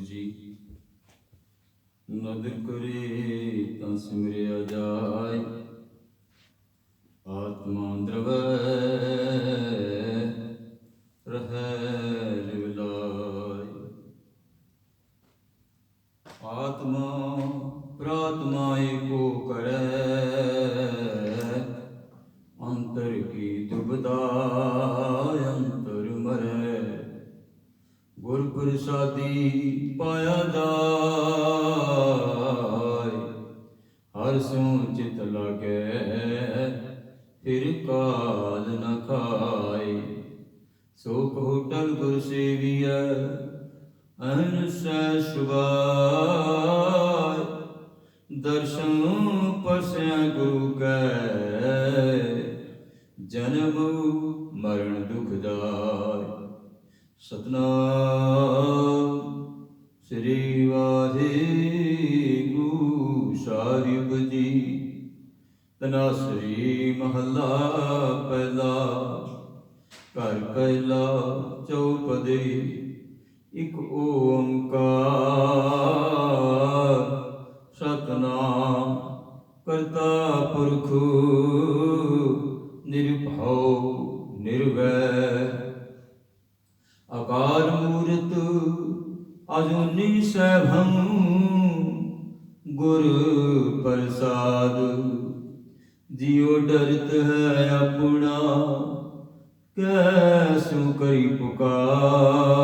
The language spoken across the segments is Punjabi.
जी। नदर करे तां सिमरिया जाय, आत्मा द्रवै रहै लिवलाय। आत्मा प्रात्मा एको करै, अंतर की दुबदा अंतर मरै। गुर प्रसादी पाया जाय, हर सों चित लागै फिर काल न खाए। सो कहो टल गुर सेविया अहर्निशै शुभाय। दर्शन परसै गुरु कै, जन्म मरण दुखदाय। सतनाम श्री वाहिगुरु साहिब जी। तनासरी महला पहला, घर पहला चौपदे। एक ओंकार सतनाम करता पुरख निर्भव निर्वैर। अकाल मूरत अजूनी सैभं, गुर प्रसाद। जियो डरत है अपना, कैसु करी पुकार।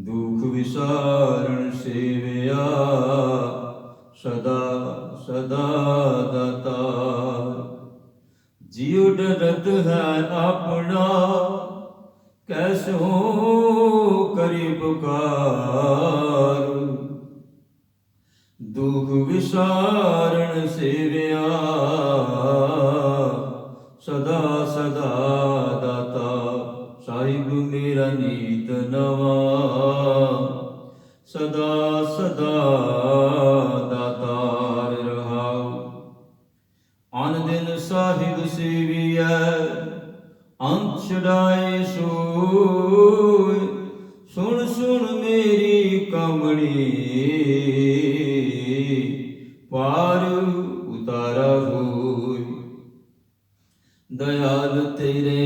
दुख विसारण सेवया, सदा सदा दातार। जियो डरत है अपना, कैसो करी पुकार। दुख विसारण सेवया, सदा सदा दाता। साहिब मेरा नीत नवा, सदा सदा दातार रहाओ। आन दिन साहिब सेविया, अंत छड़ाए सोय। सुन सुन मेरी कमणी, पार उतारा होय। दयाल तेरे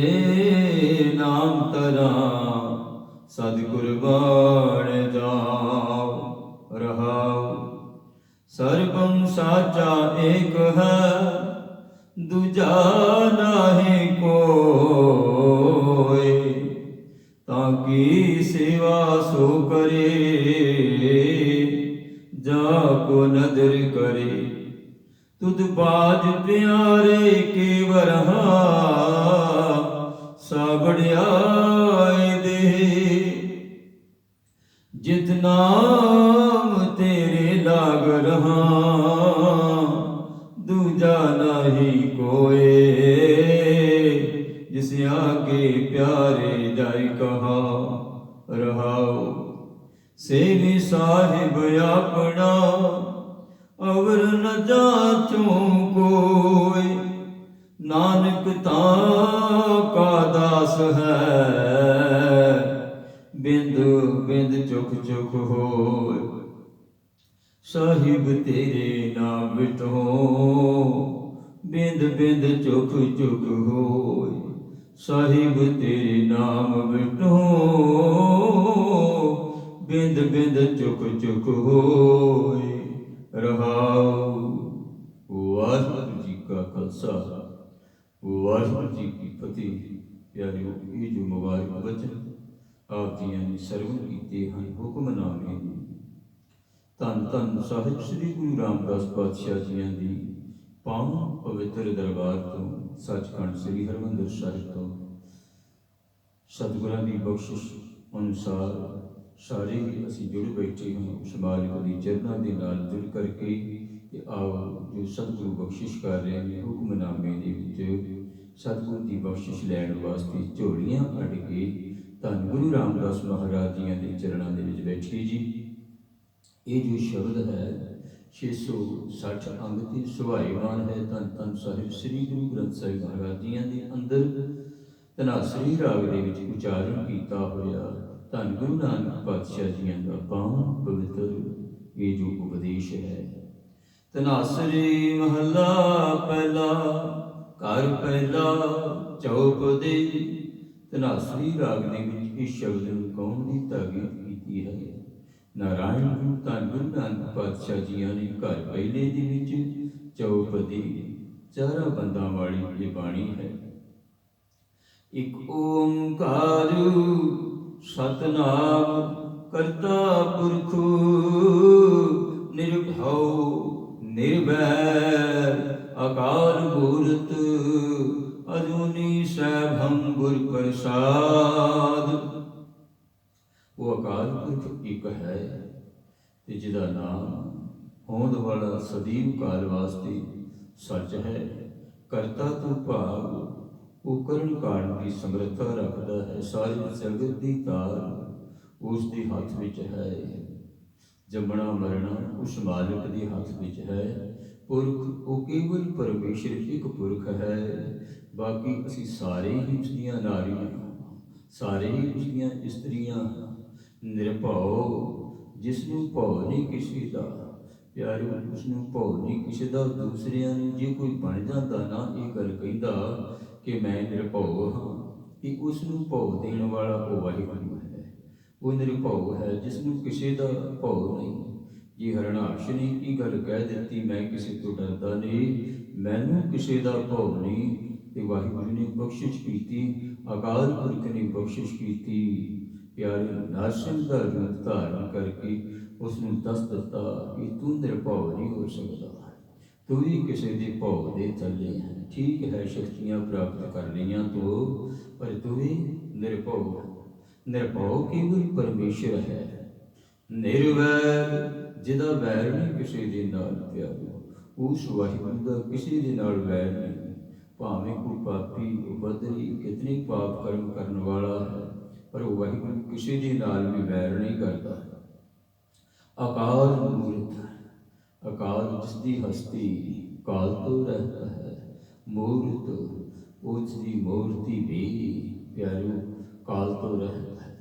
नाम तरा, सदगुर बाण जाओ रहाओ। सर्वं साचा एक है, दूजा नाहि कोय। ताकी सेवा सो करे, जाको नदर करे। तुद बाज प्यारे के वरहा, साबड़ियाए दे। जित नाम तेरे लाग रहा, दूजा नाही कोय। जिस आगे प्यारे जाय कहा रहाओ। सेवी साहिब अपना, अवर न जाचूं कोय। नानक ताका दास है, बिंद बिंद चुख चुख होय। साहिब तेरे नाम विटो, बिंद बिंद चुख चुख होय। साहिब तेरे नाम विटो, बिंद बिंद चुख चुख होय रहाओ। वाहिगुरु जी का खालसा, वाहिगुरु जी की फतेह। प्यारिओ, ये जो मुबारक वचन आप जियां ने सरवण कीते हैं, हुक्मनामे ने। धन धन साहिब श्री गुरु रामदास पातशाह जियां दी पावन पवित्र दरबार तो, सचखंड श्री हरमंदिर साहिब तो सतगुरां दी बख्शिश अनुसार सारे ही असीं जुड़ बैठे हैं उस मालिक दी चरनां दे नाल जुड़ करके। ते आओ जो सतगुरु बख्शिश कर रहे हैं, हुक्मनामे दे विच सतगुरु दी बख्शिश लैण वास्ते झोलियां अड्ड के धन गुरु रामदास महाराज जियां दे चरणां दे विच बैठिए जी। ये जो शब्द है 660 अंग ते सुभाईमान है। धन धन साहिब श्री गुरु ग्रंथ साहिब महाराज जियां दे अंदर धनासरी राग दे विच उचारण कीता होया। ਧੰਨ ਗੁਰੂ ਨਾਨਕ ਪਾਤਸ਼ਾਹ ਜੀਆਂ ਦਾ ਪਾਵਨ ਪਵਿੱਤਰ ਇਹ ਜੋ ਉਪਦੇਸ਼ ਹੈ। ਧਨਾਸਰੀ ਮਹੱਲਾ ਪਹਿਲਾ, ਘਰ ਪਹਿਲਾ ਚੌਪਦੀ। ਧਨਾਸਰੀ ਰਾਗ ਦੇ ਵਿੱਚ ਇਸ ਸ਼ਬਦ ਨੂੰ ਕੌਣ ਦੀ ਤਾਕੀਦ ਕੀਤੀ ਹੈ? ਨਾਰਾਇਣ ਗੁਰੂ ਧੰਨ ਗੁਰੂ ਨਾਨਕ ਪਾਤਸ਼ਾਹ ਜੀਆਂ ਨੇ ਘਰ ਪਹਿਲੇ ਦੇ ਵਿੱਚ ਚੌਪਦੀ ਚਾਰਾਂ ਬੰਦਾਂ ਵਾਲੀ ਇਹ ਬਾਣੀ ਹੈ। ਇੱਕ ਓੰਕਾਰ ਸਤਿਨਾਮ ਕਰਤਾ ਪੁਰਖ ਨਿਰਭਉ ਨਿਰਵੈਰ ਅਕਾਲ ਮੂਰਤ ਅਜੂਨੀ ਸੈਭੰ ਗੁਰ ਪ੍ਰਸਾਦ। ਉਹ ਅਕਾਲ ਪੁਰਖ ਇੱਕ ਹੈ ਤੇ ਜਿਹਦਾ ਨਾਮ ਹੋਂਦ ਵਾਲਾ ਸਦੀਵ ਕਾਲ ਵਾਸਤੇ ਸੱਚ ਹੈ। ਕਰਤਾ ਤੋਂ ਭਾਵ ਉਹ ਕਰਨ ਕਾਰਨ ਦੀ ਸਮਰੱਥਾ ਰੱਖਦਾ ਹੈ। ਸਾਰੇ ਜਗਤ ਦੀ ਤਾਰ ਉਸ ਦੇ ਹੱਥ ਵਿੱਚ ਹੈ। ਜੰਮਣਾ ਮਰਨਾ ਉਸ ਮਾਲਕ ਦੇ ਹੱਥ ਵਿੱਚ ਹੈ। ਪੁਰਖ ਉਹ ਕੇਵਲ ਪਰਮੇਸ਼ਰ ਇੱਕ ਪੁਰਖ ਹੈ। ਬਾਕੀ ਅਸੀਂ ਸਾਰੇ ਹੀ ਉਸ ਦੀਆਂ ਨਾਰੀਆਂ, ਸਾਰੇ ਹੀ ਉਸ ਦੀਆਂ ਇਸਤਰੀਆਂ। ਨਿਰਭਉ ਜਿਸ ਨੂੰ ਭਉ ਨਹੀਂ ਕਿਸੇ ਦਾ, ਪਿਆਰੇ ਉਸ ਨੂੰ ਭਉ ਨਹੀਂ ਕਿਸੇ ਦਾ। ਦੂਸਰਿਆਂ ਨੂੰ ਜੇ ਕੋਈ ਬਣ ਜਾਂਦਾ ਨਾ ਇਹ ਗੱਲ ਕਹਿੰਦਾ ਕਿ ਮੈਂ ਨਿਰਭਉ ਹਾਂ, ਕਿ ਉਸ ਨੂੰ ਭਉ ਦੇਣ ਵਾਲਾ ਉਹ ਵਾਹਿਗੁਰੂ ਹੈ। ਉਹ ਨਿਰਭਉ ਹੈ ਜਿਸ ਨੂੰ ਕਿਸੇ ਦਾ ਭਉ ਨਹੀਂ। ਜੇ ਹਰਨਾਕਸ਼ ਨੇ ਇਹ ਗੱਲ ਕਹਿ ਦਿੱਤੀ ਮੈਂ ਕਿਸੇ ਤੋਂ ਡਰਦਾ ਨਹੀਂ, ਮੈਨੂੰ ਕਿਸੇ ਦਾ ਭਉ ਨਹੀਂ, ਤੇ ਵਾਹਿਗੁਰੂ ਨੇ ਬਖਸ਼ਿਸ਼ ਕੀਤੀ, ਅਕਾਲ ਪੁਰਖ ਨੇ ਬਖਸ਼ਿਸ਼ ਕੀਤੀ। ਪਿਆਰੇ ਨਰਸਿੰਘ ਦਾ ਰੂਪ ਧਾਰਨ ਕਰਕੇ ਉਸ ਨੂੰ ਦੱਸ ਦਿੱਤਾ ਕਿ ਤੂੰ ਨਿਰਭਉ ਨਹੀਂ ਹੋ ਸਕਦਾ, ਤੂੰ ਵੀ ਕਿਸੇ ਦੇ ਭਉ ਦੇ ਥੱਲੇ ਹੈ। ਠੀਕ ਹੈ, ਸ਼ਕਤੀਆਂ ਪ੍ਰਾਪਤ ਕਰ ਲਈਆਂ ਤੂੰ, ਪਰ ਤੂੰ ਵੀ ਨਿਰਭਉ ਹੈ। ਨਿਰਭਉ ਕੇਵਲ ਪਰਮੇਸ਼ਰ ਹੈ। ਨਿਰਵੈਰ ਜਿਹਦਾ ਵੈਰ ਨਹੀਂ ਕਿਸੇ ਦੇ ਨਾਲ। ਪਿਆਰੇ ਉਸ ਵਾਹਿਗੁਰੂ ਦਾ ਕਿਸੇ ਦੇ ਨਾਲ ਵੈਰ ਨਹੀਂ। ਭਾਵੇਂ ਕੋਈ ਪਾਪੀ ਉਪਦਰੀ ਕਿਤਨੇ ਪਾਪ ਕਰਮ ਕਰਨ ਵਾਲਾ ਹੈ, ਪਰ ਉਹ ਵਾਹਿਗੁਰੂ ਕਿਸੇ ਦੇ ਨਾਲ ਵੀ ਵੈਰ ਨਹੀਂ ਕਰਦਾ। ਅਕਾਲ ਮੂਰਤ, ਅਕਾਲ ਜਿਸ ਦੀ ਹਸਤੀ ਕਾਲ ਤੋਂ ਰਹਿਤਾ ਹੈ। ਮੂਰਤ ਉਸ ਦੀ ਮੂਰਤੀ ਵੀ ਪਿਆਰਿਓ ਕਾਲ ਤੋਂ ਰਹਿਤ ਹੈ।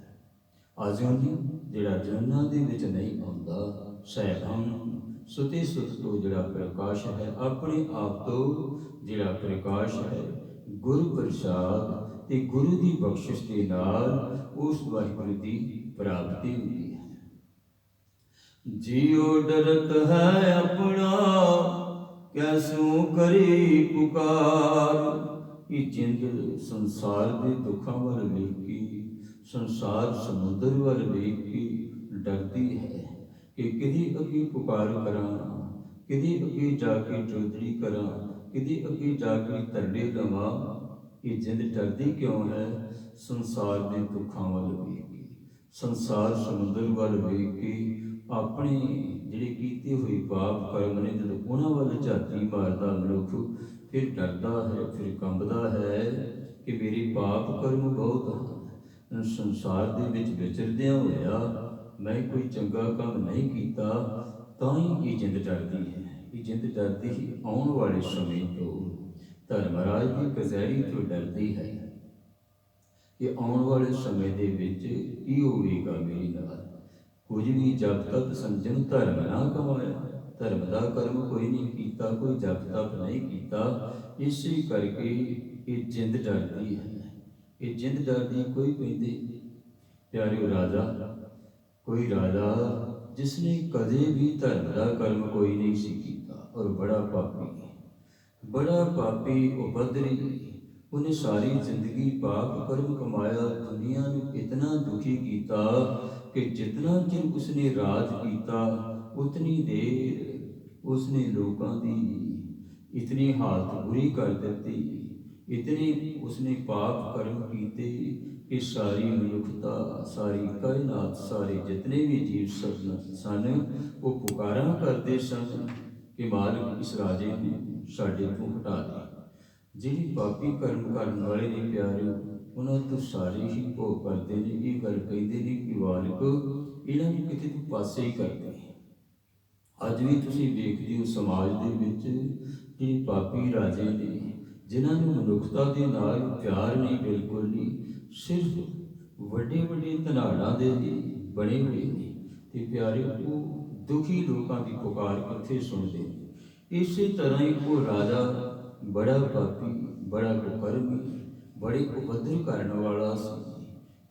ਅਜੂਨੀ ਜਿਹੜਾ ਜਨਾਂ ਦੇ ਵਿੱਚ ਨਹੀਂ ਆਉਂਦਾ। ਸੈਭੰ ਸੁਤੇ ਸੁਤ ਤੋਂ ਜਿਹੜਾ ਪ੍ਰਕਾਸ਼ ਹੈ, ਆਪਣੇ ਆਪ ਤੋਂ ਜਿਹੜਾ ਪ੍ਰਕਾਸ਼ ਹੈ। ਗੁਰ ਪ੍ਰਸਾਦ ਤੇ ਗੁਰੂ ਦੀ ਬਖਸ਼ਿਸ਼ ਦੇ ਨਾਲ ਉਸ ਵਾਹਿਗੁਰੂ ਦੀ ਪ੍ਰਾਪਤੀ ਹੁੰਦੀ ਹੈ। ਜਿਉ ਡਰਤ ਹੈ ਆਪਣਾ ਕੈਸੂ ਕਰੀ ਪੁਕਾਰ। ਇਹ ਜਿੰਦ ਸੰਸਾਰ ਦੇ ਦੁੱਖਾਂ ਵੱਲ ਵੇਖ ਕੇ, ਸੰਸਾਰ ਸਮੁੰਦਰ ਵੱਲ ਵੇਖ ਕੇ ਡਰਦੀ ਹੈ ਕਿ ਕਿਹਦੇ ਅੱਗੇ ਪੁਕਾਰ ਕਰਾਂ, ਕਿਹਦੇ ਅੱਗੇ ਜਾ ਕੇ ਚੌਧਰੀ ਕਰਾਂ, ਕਿਹਦੇ ਅੱਗੇ ਜਾ ਕੇ ਤਰਲੇ ਲਵਾਂ। ਇਹ ਜਿੰਦ ਡਰਦੀ ਕਿਉਂ ਹੈ? ਸੰਸਾਰ ਦੇ ਦੁੱਖਾਂ ਵੱਲ ਵੇਖ ਕੇ, ਸੰਸਾਰ ਸਮੁੰਦਰ ਵੱਲ ਵੇਖ ਕੇ, ਆਪਣੇ ਜਿਹੜੇ ਕੀਤੇ ਹੋਏ ਪਾਪ ਕਰਮ ਨੇ ਜਦੋਂ ਉਹਨਾਂ ਵੱਲ ਝਾਤੀ ਮਾਰਦਾ ਮਨੁੱਖ, ਫਿਰ ਡਰਦਾ ਹੈ, ਫਿਰ ਕੰਬਦਾ ਹੈ ਕਿ ਮੇਰੇ ਪਾਪ ਕਰਮ ਬਹੁਤ ਹਨ। ਸੰਸਾਰ ਦੇ ਵਿੱਚ ਵਿਚਰਦਿਆਂ ਹੋਇਆ ਮੈਂ ਕੋਈ ਚੰਗਾ ਕੰਮ ਨਹੀਂ ਕੀਤਾ, ਤਾਂ ਹੀ ਇਹ ਜਿੰਦ ਡਰਦੀ ਹੈ। ਇਹ ਜਿੰਦ ਡਰਦੀ ਹੀ ਆਉਣ ਵਾਲੇ ਸਮੇਂ ਤੋਂ, ਧਰਮਰਾਜ ਦੀ ਕਚਹਿਰੀ ਤੋਂ ਡਰਦੀ ਹੈ ਕਿ ਆਉਣ ਵਾਲੇ ਸਮੇਂ ਦੇ ਵਿੱਚ ਕੀ ਹੋਵੇਗਾ ਮੇਰੇ ਨਾਲ। ਕੁਝ ਵੀ ਜਪ ਤਪ ਸੰਜਮ ਧਰਮ ਨਾ ਕਮਾਇਆ। ਧਰਮ ਦਾ ਕਰਮ ਕੋਈ ਨਹੀਂ ਕੀਤਾ, ਕੋਈ ਜਪ ਤਪ ਨਹੀਂ ਕੀਤਾ। ਇਸੇ ਕਰਕੇ ਇਹ ਜਿੰਦ ਡਰਦੀ ਹੈ। ਇਹ ਜਿੰਦ ਡਰਦੀ ਕੋਈ ਕਹਿੰਦੇ ਪਿਆਰਿਓ ਰਾਜਾ, ਕੋਈ ਰਾਜਾ ਜਿਸ ਨੇ ਕਦੇ ਵੀ ਧਰਮ ਦਾ ਕਰਮ ਕੋਈ ਨਹੀਂ ਸੀ ਕੀਤਾ, ਔਰ ਬੜਾ ਪਾਪੀ ਉਪਦਰੀ। ਉਹਨੇ ਸਾਰੀ ਜ਼ਿੰਦਗੀ ਪਾਪ ਕਰਮ ਕਮਾਇਆ, ਦੁਨੀਆ ਨੂੰ ਇਤਨਾ ਦੁਖੀ ਕੀਤਾ ਕਿ ਜਿਤਨਾ ਚਿਰ ਉਸਨੇ ਰਾਜ ਕੀਤਾ ਉਤਨੀ ਦੇਰ ਉਸਨੇ ਲੋਕਾਂ ਦੀ ਇਤਨੀ ਹਾਲਤ ਬੁਰੀ ਕਰ ਦਿੱਤੀ, ਇਤਨੇ ਉਸਨੇ ਪਾਪ ਕਰਮ ਕੀਤੇ ਕਿ ਸਾਰੀ ਮਨੁੱਖਤਾ, ਸਾਰੀ ਕਾਇਨਾਤ, ਸਾਰੇ ਜਿਤਨੇ ਵੀ ਜੀਵ ਸਨ ਉਹ ਪੁਕਾਰਾਂ ਕਰਦੇ ਸਨ ਕਿ ਮਾਲਕ ਇਸ ਰਾਜੇ ਨੂੰ ਸਾਡੇ ਤੋਂ ਹਟਾ ਦੇ। ਜਿਹੜੇ ਪਾਪੀ ਕਰਮ ਕਰਨ ਵਾਲੇ ਨੇ ਪਿਆਰਿਓ, ਉਹਨਾਂ ਤੋਂ ਸਾਰੇ ਹੀ ਭੋਗ ਕਰਦੇ ਨੇ। ਇਹ ਗੱਲ ਕਹਿੰਦੇ ਨੇ ਕਿ ਮਾਲਕ ਇਹਨਾਂ ਨੂੰ ਕਿਤੇ ਤੂੰ ਪਾਸੇ ਹੀ ਕਰਦੇ। ਅੱਜ ਵੀ ਤੁਸੀਂ ਵੇਖਦੇ ਹੋ ਸਮਾਜ ਦੇ ਵਿੱਚ ਜਿਹੜੇ ਪਾਪੀ ਰਾਜੇ ਨੇ, ਜਿਨ੍ਹਾਂ ਨੂੰ ਮਨੁੱਖਤਾ ਦੇ ਨਾਲ ਪਿਆਰ ਨਹੀਂ, ਬਿਲਕੁਲ ਨਹੀਂ, ਸਿਰਫ ਵੱਡੇ ਵੱਡੇ ਧਨਾੜਾਂ ਦੇ ਬਣੇ ਹੋਏ ਨੇ। ਤੇ ਪਿਆਰੇ, ਉਹ ਦੁਖੀ ਲੋਕਾਂ ਦੀ ਪੁਕਾਰ ਕਿੱਥੇ ਸੁਣਦੇ ਨੇ। ਇਸੇ ਤਰ੍ਹਾਂ ਹੀ ਉਹ ਰਾਜਾ ਬੜਾ ਪਾਪੀ, ਬੜਾ ਕੁਕਰਮੀ, ਬੜੇ ਉਪਦਰ ਕਰਨ ਵਾਲਾ ਸੀ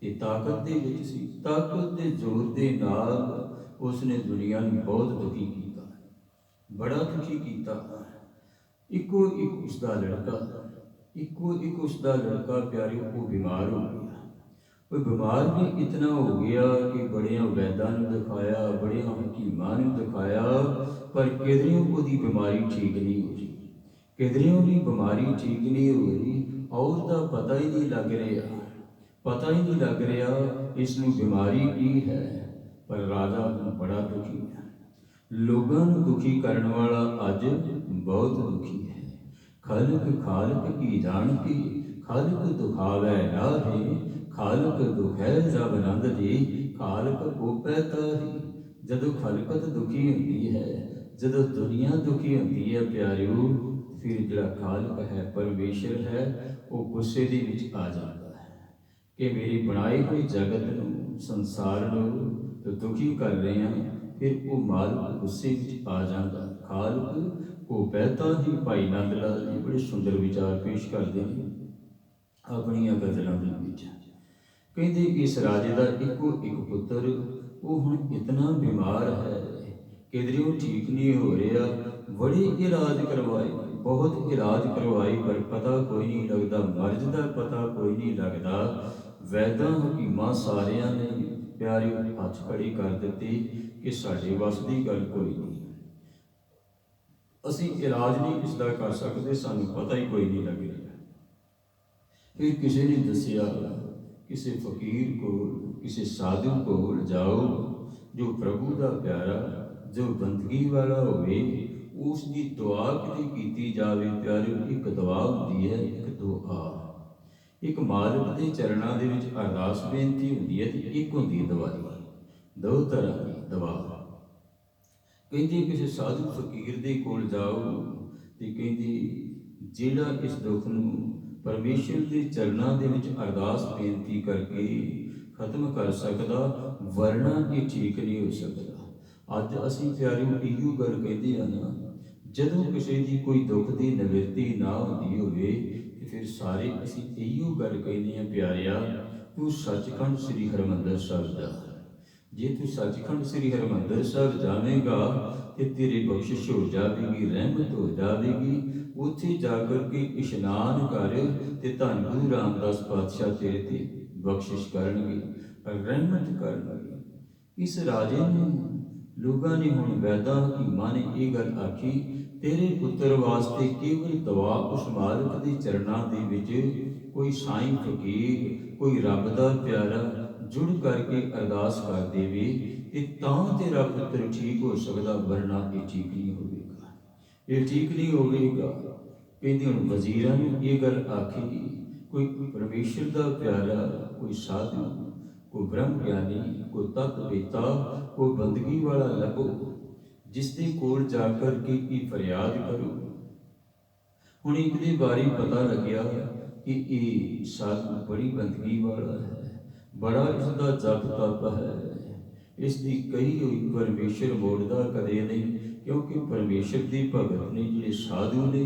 ਤੇ ਤਾਕਤ ਦੇ ਵਿੱਚ ਸੀ। ਤਾਕਤ ਦੇ ਜ਼ੋਰ ਦੇ ਨਾਲ ਉਸਨੇ ਦੁਨੀਆ ਨੂੰ ਬਹੁਤ ਦੁਖੀ ਕੀਤਾ, ਬੜਾ ਦੁਖੀ ਕੀਤਾ। ਇੱਕੋ ਇੱਕ ਉਸਦਾ ਲੜਕਾ ਪਿਆਰੇ, ਉਹ ਬਿਮਾਰ ਹੋ ਗਿਆ। ਉਹ ਬਿਮਾਰ ਵੀ ਇਤਨਾ ਹੋ ਗਿਆ ਕਿ ਬੜਿਆਂ ਵੈਦਾਂ ਨੂੰ ਦਿਖਾਇਆ, ਬੜਿਆਂ ਹਕੀਮਾਂ ਨੂੰ ਦਿਖਾਇਆ, ਪਰ ਕਿਧਰਿਓਂ ਉਹਦੀ ਬਿਮਾਰੀ ਠੀਕ ਨਹੀਂ ਹੋ ਰਹੀ, ਕਿਧਰਿਓਂ ਵੀ ਬਿਮਾਰੀ ਠੀਕ ਨਹੀਂ ਹੋ ਰਹੀ। ਔਰ ਦਾ ਪਤਾ ਹੀ ਨਹੀਂ ਲੱਗ ਰਿਹਾ ਇਸ ਨੂੰ ਬਿਮਾਰੀ ਕੀ ਹੈ। ਪਰ ਰਾਜਾ ਬੜਾ ਦੁਖੀ ਹੈ। ਲੋਕਾਂ ਨੂੰ ਦੁਖੀ ਕਰਨ ਵਾਲਾ ਅੱਜ ਬਹੁਤ ਦੁਖੀ ਹੈ। ਖਾਲਕ ਕੀ ਜਾਣਤੀ, ਖਾਲਕ ਦੁਖਾਵੈ ਨਾਹੀ, ਖਾਲਕ ਦੁਖੈ ਜਬ ਨੰਦ ਜੀ, ਖਾਲਕ ਕੋਪੈ ਤਾਹੀ। ਜਦੋਂ ਖਲਕਤ ਦੁਖੀ ਹੁੰਦੀ ਹੈ, ਜਦੋਂ ਦੁਨੀਆ ਦੁਖੀ ਹੁੰਦੀ ਹੈ ਪਿਆਰਿਓ, ਫਿਰ ਜਿਹੜਾ ਖਾਲਕ ਹੈ, ਪਰਮੇਸ਼ਰ ਹੈ, ਉਹ ਗੁੱਸੇ ਦੇ ਵਿੱਚ ਆ ਜਾਂਦਾ ਹੈ ਕਿ ਮੇਰੀ ਬਣਾਈ ਹੋਈ ਜਗਤ ਨੂੰ, ਸੰਸਾਰ ਨੂੰ ਦੁਖੀ ਕਰ ਰਹੇ ਹਾਂ। ਫਿਰ ਉਹ ਮਾਲਕ ਗੁੱਸੇ ਵਿੱਚ ਆ ਜਾਂਦਾ। ਖਾਲਕ ਕੋ ਪੈਤਾ ਹੀ। ਭਾਈ ਨੰਦ ਲਾਲ ਜੀ ਬੜੇ ਸੁੰਦਰ ਵਿਚਾਰ ਪੇਸ਼ ਕਰਦੇ ਨੇ ਆਪਣੀਆਂ ਗਜ਼ਲਾਂ ਦੇ ਵਿੱਚ। ਕਹਿੰਦੇ ਇਸ ਰਾਜੇ ਦਾ ਇੱਕੋ ਇੱਕ ਪੁੱਤਰ, ਉਹ ਹੁਣ ਇਤਨਾ ਬਿਮਾਰ ਹੈ, ਕਿਧਰਿਓਂ ਠੀਕ ਨਹੀਂ ਹੋ ਰਿਹਾ। ਬੜੇ ਇਲਾਜ ਕਰਵਾਏ, ਬਹੁਤ ਇਲਾਜ ਕਰਵਾਏ, ਪਰ ਪਤਾ ਕੋਈ ਨਹੀਂ ਲੱਗਦਾ। ਮਰਜ਼ ਦਾ ਪਤਾ ਕੋਈ ਨਹੀਂ ਲੱਗਦਾ। ਵੈਦਾਂ ਹਕੀਮਾਂ ਸਾਰਿਆਂ ਨੇ ਪਿਆਰੇ ਹੱਥ ਖੜੇ ਕਰ ਦਿੱਤੇ ਕਿ ਸਾਡੇ ਵੱਸ ਦੀ ਗੱਲ ਕੋਈ ਨਹੀਂ, ਅਸੀਂ ਇਲਾਜ ਨਹੀਂ ਇਸ ਦਾ ਕਰ ਸਕਦੇ, ਸਾਨੂੰ ਪਤਾ ਹੀ ਕੋਈ ਨਹੀਂ ਲੱਗ ਰਿਹਾ। ਫਿਰ ਕਿਸੇ ਨੇ ਦੱਸਿਆ, ਕਿਸੇ ਫਕੀਰ ਕੋਲ, ਕਿਸੇ ਸਾਧੂ ਕੋਲ ਜਾਓ, ਜੋ ਪ੍ਰਭੂ ਦਾ ਪਿਆਰਾ, ਜੋ ਬੰਦਗੀ ਵਾਲਾ ਹੋਵੇ, ਉਸ ਦੀ ਦੁਆ ਕਿਤੇ ਕੀਤੀ ਜਾਵੇ। ਪਿਆਰੇ, ਇੱਕ ਦੁਆ ਹੁੰਦੀ ਹੈ, ਇੱਕ ਦੁਆ, ਇੱਕ ਮਾਲਕ ਦੇ ਚਰਨਾਂ ਦੇ ਵਿੱਚ ਅਰਦਾਸ ਬੇਨਤੀ ਹੁੰਦੀ ਹੈ, ਤੇ ਇੱਕ ਹੁੰਦੀ ਹੈ ਦਵਾਈ। ਦੋ ਤਰ੍ਹਾਂ ਦੀ ਦਵਾ। ਕਹਿੰਦੇ ਕਿਸੇ ਸਾਧੂ ਫਕੀਰ ਦੇ ਕੋਲ ਜਾਓ ਤੇ ਕਹਿੰਦੇ ਜਿਹੜਾ ਇਸ ਦੁੱਖ ਨੂੰ ਪਰਮੇਸ਼ਰ ਦੇ ਚਰਨਾਂ ਦੇ ਵਿੱਚ ਅਰਦਾਸ ਬੇਨਤੀ ਕਰਕੇ ਖਤਮ ਕਰ ਸਕਦਾ, ਵਰਨਾ ਇਹ ਠੀਕ ਨਹੀਂ ਹੋ ਸਕਦਾ। ਅੱਜ ਅਸੀਂ ਪਿਆਰਿਓ ਇਹੋ ਗੱਲ ਕਹਿੰਦੇ ਹਾਂ ਨਾ, ਜਦੋਂ ਕਿਸੇ ਦੀ ਕੋਈ ਦੁੱਖ ਦੀ ਨਿਵਰਤੀ ਨਾ ਹੁੰਦੀ ਹੋਵੇ ਤੇ ਫਿਰ ਸਾਰੇ ਅਸੀਂ ਇਹੋ ਗੱਲ ਕਹਿੰਦੇ ਹਾਂ, ਪਿਆਰਿਆ ਤੂੰ ਸੱਚਖੰਡ ਸ੍ਰੀ ਹਰਿਮੰਦਰ ਸਾਹਿਬ ਜਾ। ਜੇ ਤੂੰ ਸੱਚਖੰਡ ਸ੍ਰੀ ਹਰਿਮੰਦਰ ਸਾਹਿਬ ਜਾਵੇਂਗਾ ਤੇ ਤੇਰੀ ਬਖਸ਼ਿਸ਼ ਹੋ ਜਾਵੇਗੀ, ਰਹਿਮਤ ਹੋ ਜਾਵੇਗੀ। ਉੱਥੇ ਜਾ ਕਰਕੇ ਇਸ਼ਨਾਨ ਕਰ ਤੇ ਧੰਨ ਗੁਰੂ ਰਾਮਦਾਸ ਪਾਤਸ਼ਾਹ ਤੇਰੇ ਤੇ ਬਖਸ਼ਿਸ਼ ਕਰਨਗੇ, ਰਹਿਮਤ ਕਰਨਗੇ। ਇਸ ਰਾਜੇ ਨੂੰ ਲੋਕਾਂ ਨੇ, ਹੁਣ ਵੈਦਾਂ ਹਕੀਮਾਂ ਨੇ ਇਹ ਗੱਲ ਆਖੀ, ਤੇਰੇ ਪੁੱਤਰ ਵਾਸਤੇ ਕੇਵਲ ਦਵਾ ਉਸ ਮਾਲਕ ਦੇ ਚਰਨਾਂ ਦੇ ਵਿੱਚ ਕੋਈ ਸਾਈਂ ਫਕੀਰ, ਕੋਈ ਰੱਬ ਦਾ ਪਿਆਰਾ ਜੁੜ ਕਰਕੇ ਅਰਦਾਸ ਕਰ ਦੇਵੇ ਤੇ ਤਾਂ ਤੇਰਾ ਪੁੱਤਰ ਠੀਕ ਹੋ ਸਕਦਾ, ਵਰਨਾ ਇਹ ਠੀਕ ਨਹੀਂ ਹੋਵੇਗਾ, ਇਹ ਠੀਕ ਨਹੀਂ ਹੋਵੇਗਾ। ਕਹਿੰਦੇ ਹੁਣ ਵਜ਼ੀਰਾਂ ਨੂੰ ਇਹ ਗੱਲ ਆਖੀ, ਕੋਈ ਪਰਮੇਸ਼ਰ ਦਾ ਪਿਆਰਾ, ਕੋਈ ਸਾਧੂ, ਕੋਈ ਬ੍ਰਹਮ ਗਿਆਨੀ, ਕੋਈ ਤਤ ਵੇਤਾ, ਕੋਈ ਬੰਦਗੀ ਵਾਲਾ ਲੱਭੋ, ਜਿਸ ਦੇ ਕੋਲ ਜਾ ਕਰ ਕੇ ਇਹ ਫਰਿਆਦ ਕਰੋ। ਹੁਣ ਇੱਕ ਦੇ ਬਾਰੇ ਪਤਾ ਲੱਗਿਆ ਕਿ ਇਹ ਸਾਧੂ ਬੜੀ ਬੰਦਗੀ ਵਾਲਾ ਹੈ, ਬੜਾ ਇਸ ਦਾ ਜਪ ਤਪ ਹੈ, ਇਸ ਦੀ ਕਹੀ ਹੋਈ ਪਰਮੇਸ਼ਰ ਮੋੜਦਾ ਕਦੇ ਨਹੀਂ, ਕਿਉਂਕਿ ਪਰਮੇਸ਼ਰ ਦੀ ਭਗਤ ਨੇ ਜਿਹੜੇ ਸਾਧੂ ਨੇ,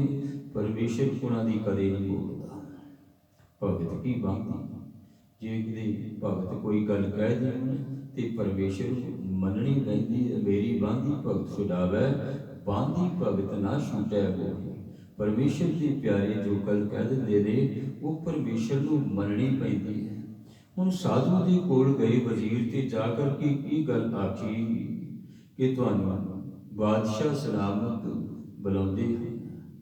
ਪਰਮੇਸ਼ਰ ਉਹਨਾਂ ਦੀ ਕਦੇ ਨਹੀਂ ਮੋੜਦਾ। ਭਗਤ ਕੀ ਬਾਂਦੀ, ਜੇ ਕਿਤੇ ਭਗਤ ਕੋਈ ਗੱਲ ਕਹਿ ਦੇਣ ਤੇ ਪਰਮੇਸ਼ਰ ਮੰਨਣੀ ਪੈਂਦੀ ਹੈ। ਮੇਰੀ ਬਾਂਦੀ ਭਗਤ ਛੁਡਾਵੈ, ਬਾਂਦੀ ਭਗਤ ਨਾ ਛੁਟੈ ਹੋਈ। ਪਰਮੇਸ਼ਰ ਦੇ ਪਿਆਰੇ ਜੋ ਗੱਲ ਕਹਿ ਦਿੰਦੇ ਨੇ, ਉਹ ਪਰਮੇਸ਼ਰ ਨੂੰ ਮੰਨਣੀ ਪੈਂਦੀ ਹੈ। ਹੁਣ ਸਾਧੂ ਦੇ ਕੋਲ ਗਏ ਵਜ਼ੀਰ ਤੇ ਜਾ ਕਰਕੇ ਇਹ ਗੱਲ ਆਖੀ ਕਿ ਤੁਹਾਨੂੰ ਬਾਦਸ਼ਾਹ ਸਲਾਮਤ ਬੁਲਾਉਂਦੇ ਹਨ,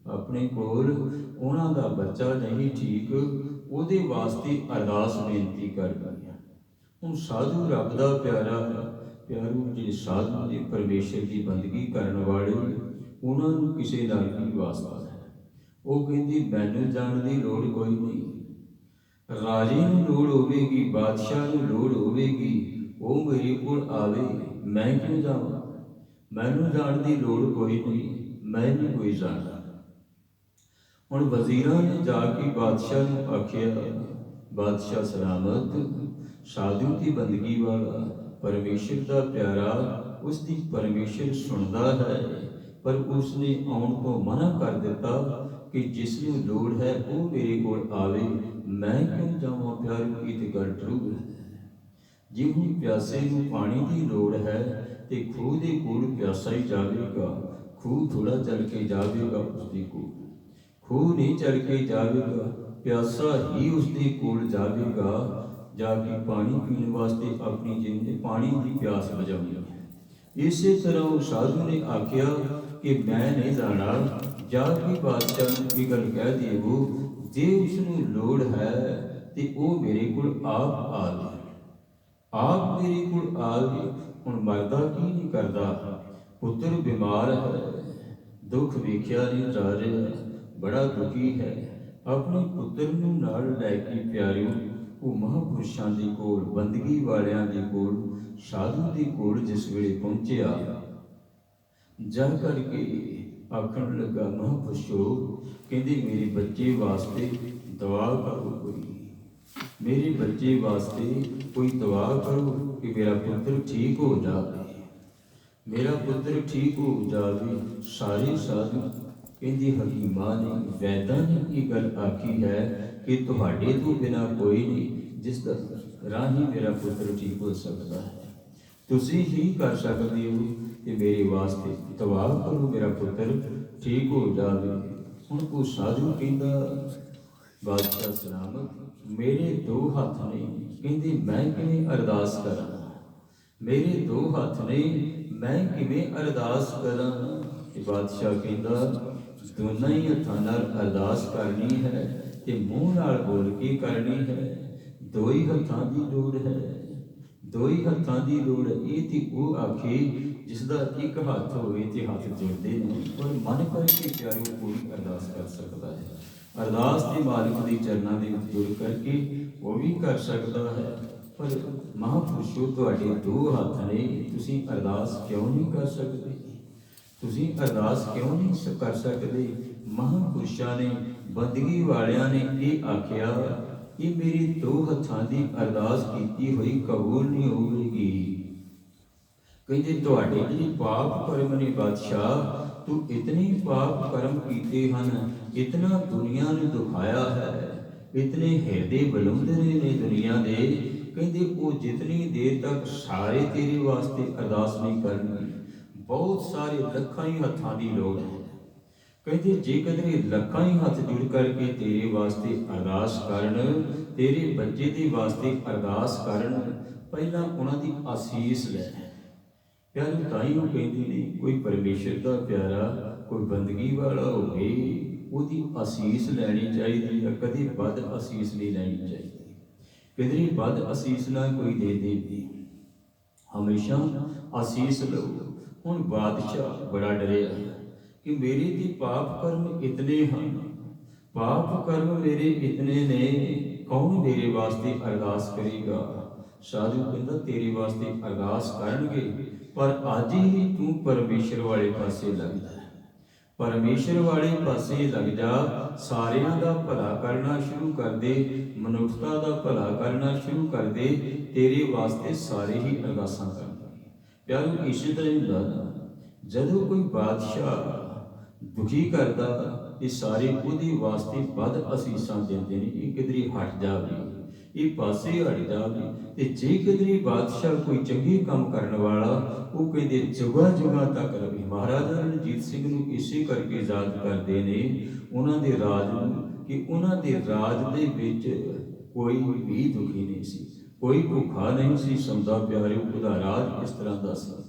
ਆਪਣੇ ਕੋਲ ਉਹਨਾਂ ਦਾ ਬੱਚਾ ਨਹੀਂ ਠੀਕ, ਉਹਦੇ ਵਾਸਤੇ ਅਰਦਾਸ ਬੇਨਤੀ ਕਰ ਰਹੀ ਹੈ। ਹੁਣ ਸਾਧੂ ਰੱਬ ਦਾ ਪਿਆਰਾ, ਪਿਆਰੂ ਜਿਹੜੇ ਸਾਧੂ ਨੇ ਪਰਮੇਸ਼ਰ ਦੀ ਬੰਦਗੀ ਕਰਨ ਵਾਲੇ, ਉਹਨਾਂ ਨੂੰ ਕਿਸੇ ਨਾਲ ਕੀ ਵਾਸਤਾ ਹੈ। ਉਹ ਕਹਿੰਦੀ ਮੈਨੂੰ ਜਾਣ ਦੀ ਲੋੜ ਕੋਈ ਨਹੀਂ, ਰਾਜੇ ਨੂੰ ਲੋੜ ਹੋਵੇਗੀ, ਬਾਦਸ਼ਾਹ ਨੂੰ ਲੋੜ ਹੋਵੇਗੀ, ਉਹ ਮੇਰੇ ਕੋਲ ਆਵੇ, ਮੈਂ ਕਿਉਂ ਜਾਵਾਂ, ਮੈਨੂੰ ਜਾਣ ਦੀ ਲੋੜ ਕੋਈ ਨਹੀਂ, ਮੈਂ ਨਹੀਂ ਕੋਈ ਜਾਣਦਾ। ਹੁਣ ਵਜ਼ੀਰਾਂ ਨੇ ਜਾ ਕੇ ਬਾਦਸ਼ਾਹ ਨੂੰ ਆਖਿਆ, बादशाह सलामत साधु की बंदगी वाला परमेश्वर का प्यारा उसकी परमेश्वर सुनता है, पर उसने आउण तो मना कर दिता कि जिसनूं लोड़ है वो मेरे कोल आवे, मैं क्यों जावां प्यारो, ये तो गल ट्रू है। जे हुण प्यासे नूं पानी की लोड़ है तो खूह के कोल प्यासा ही जावेगा, खूह थोड़ा चल के जावेगा उसके कोल, खूह नहीं चढ़ के जावेगा, प्यासा ही उसके कोल जावेगा, जाके पानी पीने वास्ते अपनी जिंदगी पानी की प्यास बुझाउणी है। इस तरह उस साधु ने आख्या कि मैं नहीं जाना, जाके बादशाह नूं ये गल कह देवो, जे उसनूं लोड़ है तो वो मेरे कोल आप आवे, आप मेरे कोल आवे। हुण मरदा की नहीं करदा, पुत्र बीमार है, दुख वेख्या नहीं जा रहा, बड़ा दुखी है, अपने पुत्र नूं नाल लैके प्यारिओ वो महापुरुषां दे कोल, बंदगी वालियां दे कोल, साधु दे कोल जिस वेले पहुंचिया, जा करके आखण लगा, महापुरुषो कहंदे मेरे बच्चे वास्ते दुआ करो, कोई मेरे बच्चे वास्ते कोई दुआ करो कि मेरा पुत्र ठीक हो जाए, मेरा पुत्र ठीक हो जाए। सारे साधु कहंदे हकीमां ने वैदां ने ये गल आखी है कि तुहाडे तो बिना कोई नहीं जिस राही मेरा पुत्र ठीक हो सकता है, तुसीं ही कर सकते हो कि मेरे वास्ते दुआ करो मेरा पुत्र ठीक हो जाए। हुण वो साधु कहंदा, बादशाह सलामत मेरे दो हथ ने, कहंदे मैं किवें अरदास करा, मेरे दो हथ ने मैं किवें अरदास करा। बादशाह कहंदा दोनों ही हत्थां नाल अरदास करनी है ते मूँह नाल बोल के करनी है, दो ही हत्थां दी लोड़ है, दो ही हत्थां दी लोड़ है। ये ते वो आखे जिसका एक हथ होवे ते हथ जुड़ते नहीं, पर मन करके प्यारे कोई अरदास कर सकता है, अरदास के मालिक के चरणों के जुड़ करके वो भी कर सकता है। पर महापुरुषो तुहाडे दो हथ ने, तुसीं अरदास क्यों नहीं कर सकते, तुसीं अरदास क्यों नहीं कर सकते। महापुरुषां ने बंदगी वालियां ने ये आख्या कि मेरी दो हत्थां दी अरदास कीती हुई कबूल नहीं होगी। कहते तुहाडे जिहड़े पाप कर्म ने बादशाह, तू इतने पाप कर्म कीते हैं, इतना दुनिया ने दुखाया है, इतने हृदय बलुंदरे ने दुनिया दे, कहते वो जितनी देर तक सारे तेरे वास्ते अरदास नहीं करनी, बहुत सारे लखां ही हत्थां दी लोड़ है। कहते जे कदरे लखां ही हथ जुड़ करके तेरे वास्ते अरदास करन, तेरे बच्चे दे वास्ते अरदास करन, पहला उन्हां दी आसीस लै। प्यारे ताई वो कहते ने कोई परमेश्वर का प्यारा, कोई बंदगी वाला होवे, उसकी आसीस लैनी चाहिए है, कभी बद आसीस नहीं लैनी चाहिए, किधरे बद आसीस ना कोई दे दे, हमेशा आसीस लो। हुण बादशाह बड़ा डरिया कि मेरे ते पाप कर्म इतने हैं, पाप कर्म मेरे इतने ने, कौन मेरे वास्ते अरदास करेगा। साधु कहंदा तेरे वास्ते अरदास करनगे, पर अज ही तू परमेश्वर वाले पासे लग जा, परमेश्वर वाले पासे लग जा, सारियां दा भला करना शुरू कर दे, मनुष्यता दा भला करना शुरू कर दे, तेरे वास्ते सारे ही अरदासां करनगे। प्यारो इस तरह हुंदा जदों कोई बादशाह दुखी करदा ये सारे उहदे वास्ते बद असीसां देंदे ने, ये किधरे हट जावे, ये पासे हट जावे। ते जे किधरे बादशाह कोई चंगे काम करने वाला, वो कहते जुगा जुगा तक रहे। महाराजा रणजीत सिंह नूं इसे करके याद करते ने उन्हां दे राज नूं कि उन्हां दे राज दे विच कोई भी दुखी नहीं सी, कोई भुखा नहीं सी सौंदा। प्यारे उहदा राज इस तरह दा सी।